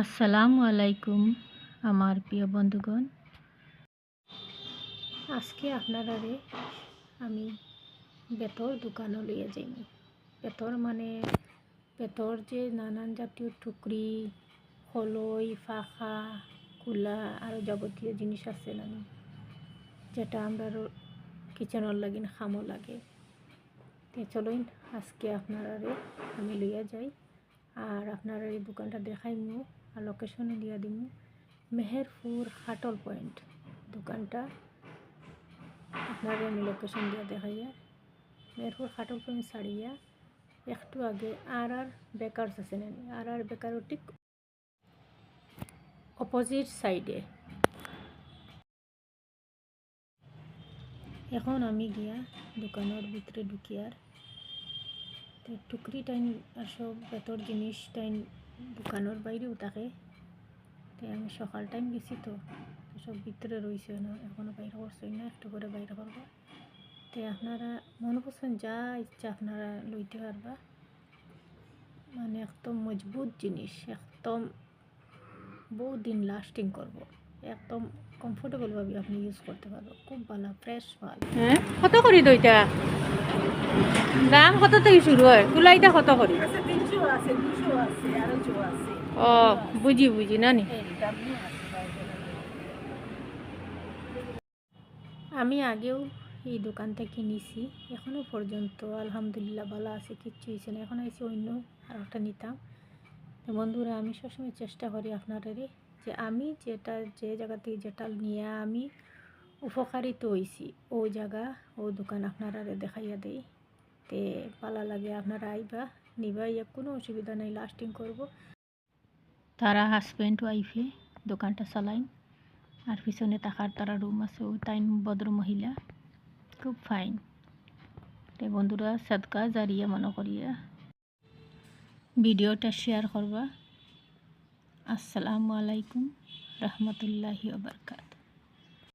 আসসালামু আলাইকুম আমার প্রিয় বন্ধুগণ। আজকে আপনারারে আমি বেতর দোকানও লইয়া যাইনি। বেতর মানে বেতর যে নানান জাতীয় টুকরি, খলই, ফাঁকা, কুলা আর যাবতীয় জিনিস আছে না, যেটা আমরা কিচেনের লাগিন খামো লাগে। তো চলুন আজকে আপনারারে আমি লইয়া যাই আর আপনারা এই দোকানটা দেখাইমু আর লোকেশনও দিয়া দিমু। মেহেরপুর খাটল পয়েন্ট দোকানটা আপনারা আমি লোকেশন দিয়া দেখাইয়া। মেহেরপুর খাটল পয়েন্ট ছাড়িয়া একটু আগে আর বেকারস আছে না, আর বেকারও ঠিক অপোজিট সাইডে। এখন আমি গিয়া দোকানের ভিতরে ঢুকি আর টুকরি টাইম আর সব বেতর জিনিস টাইম দোকানের বাইরেও থাকে। তাই আমি সকাল টাইম গেছি তো সব ভিতরে রয়েছে না, এখনও বাইরে করছে না, একটু করে বাইরে করবা। তাই আপনারা মনে করছেন যা ইচ্ছা আপনারা লইতে পারবা। মানে একদম মজবুত জিনিস, একদম বহু দিন লাস্টিং করব, একদম কমফোর্টেবলভাবে আপনি ইউজ করতে পারবো। খুব ভালো, ফ্রেশ মাল। হ্যাঁ, কত করি দইটা দাম কত থেকে শুরু হয়? কুলাইটা কত করি? ও বুঝি বুঝি নানি। আমি আগেও এই দোকান থেকে নিছি, এখনও পর্যন্ত আলহামদুলিল্লাহ ভালো আছে, কিচ্ছু হয়েছে না। এখন এসে অন্য আর একটা নিতাম। তো বন্ধুরা, আমি সবসময় চেষ্টা করি আপনারারে যে আমি যেটা যে জায়গা থেকে যেটা নিয়ে আমি উপকারিত হয়েছি ওই জায়গা ও দোকান আপনারারে দেখাইয়া দেই। তে ভালো লাগে আপনারা আইবা নিবা, কোনো অসুবিধা নেই, লাস্টিং করব। তারা হাজব্যান্ড ওয়াইফে দোকানটা চালাইন আর পিছনে থাকার তারা রুম আছে, ও তাই ভদ্র মহিলা, খুব ফাইন। তাই বন্ধুরা সাদকা জারিয়া মনে করিয়া ভিডিওটা শেয়ার করবা। আসসালামু আলাইকুম রহমতুল্লাহি ওয়া বারাকাতুহু।